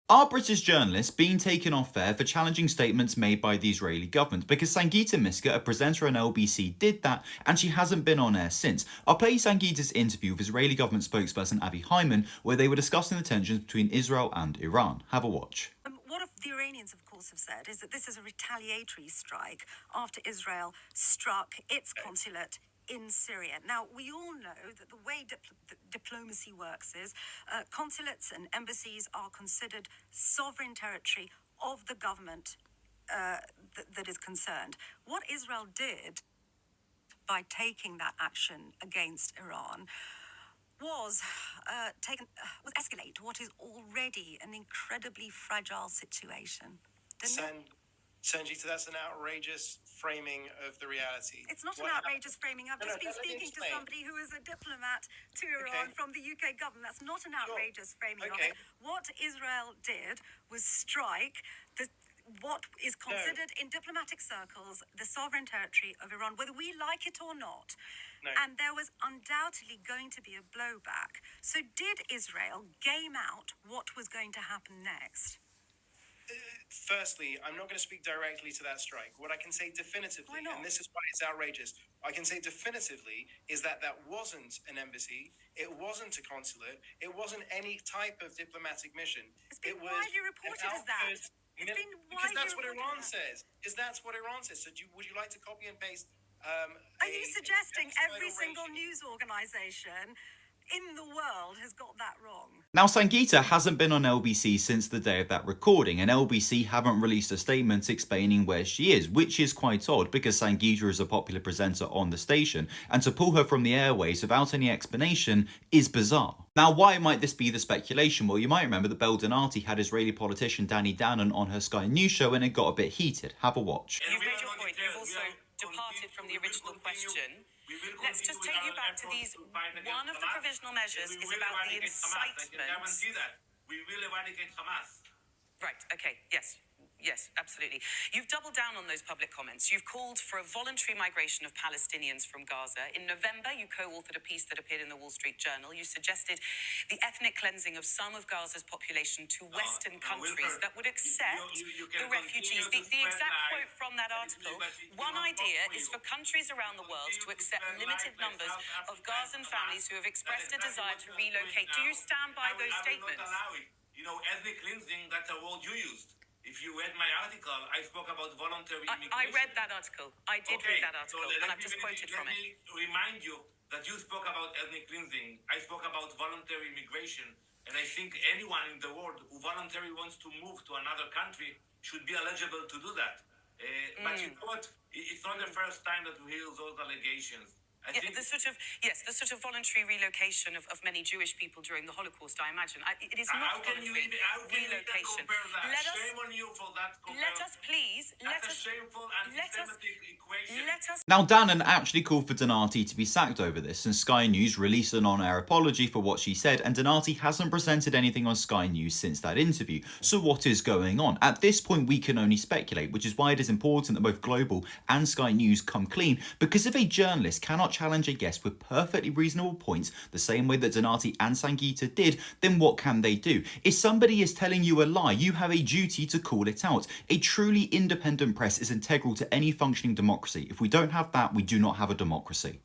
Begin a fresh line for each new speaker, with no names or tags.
Are British journalists being taken off air for challenging statements made by the Israeli government? Because Sangeeta Miska, a presenter on LBC, did that, and she hasn't been on air since. I'll play Sangeeta's interview with Israeli government spokesperson Avi Hyman, where they were discussing the tensions between Israel and Iran. Have a watch.
What the Iranians, of course, have said is that this is a retaliatory strike after Israel struck its consulate in Syria. Now, we all know that the way diplomacy works is consulates and embassies are considered sovereign territory of the government that is concerned. What Israel did by taking that action against Iran was escalate what is already an incredibly fragile situation.
Sangeeta, that's an outrageous framing of the reality.
It's not an outrageous framing. I've just been speaking to somebody who is a diplomat to Iran from the UK government. That's not an outrageous framing of it. What Israel did was strike what is considered in diplomatic circles the sovereign territory of Iran, whether we like it or not.
No.
And there was undoubtedly going to be a blowback. So did Israel game out what was going to happen next?
Firstly, I'm not going to speak directly to that strike. What I can say definitively, and this is why it's outrageous, I can say definitively is that that wasn't an embassy, it wasn't a consulate, it wasn't any type of diplomatic mission.
It's been widely reported as that.
Because that's what Iran says. Because that's what Iran says. So would you like to copy and paste?
Are you suggesting every single news organisation in the world has got that wrong?
Now, Sangeeta hasn't been on LBC since the day of that recording, and LBC haven't released a statement explaining where she is, which is quite odd because Sangeeta is a popular presenter on the station, and to pull her from the airways without any explanation is bizarre. Now, why might this be the speculation? Well, you might remember that Bel Donati had Israeli politician Danny Danon on her Sky News show and it got a bit heated. Have a watch.
You've made your point. You've also departed from the original question. Let's just take you back to these. One of the provisional measures is about the incitement.
We will eradicate Hamas.
Right, okay, yes, absolutely. You've doubled down on those public comments. You've called for a voluntary migration of Palestinians from Gaza. In November, you co-authored a piece that appeared in the Wall Street Journal. You suggested the ethnic cleansing of some of Gaza's population to Western countries that would accept the refugees. The exact quote from that article, one idea is for countries around the world to accept limited numbers of Gazan families who have expressed a desire to relocate. Do you stand by those statements?
Ethnic cleansing, that's a word you used. If you read my article, I spoke about voluntary immigration.
I read that article. I did read that article, and I've just quoted from it.
Let me remind you that you spoke about ethnic cleansing. I spoke about voluntary immigration. And I think anyone in the world who voluntarily wants to move to another country should be eligible to do that. But you know what? It's not the first time that we hear those allegations.
The sort of voluntary relocation of many Jewish people during the Holocaust, I imagine. It is not voluntary relocation.
Shame on you for that comparison.
That's a shameful anti-Semitic equation.
Now, Danon actually called for Donati to be sacked over this, and Sky News released an on-air apology for what she said, and Donati hasn't presented anything on Sky News since that interview. So what is going on? At this point, we can only speculate, which is why it is important that both Global and Sky News come clean, because if a journalist cannot challenge a guest with perfectly reasonable points, the same way that Donati and Sangeeta did, then what can they do? If somebody is telling you a lie, you have a duty to call it out. A truly independent press is integral to any functioning democracy. If we don't have that, we do not have a democracy.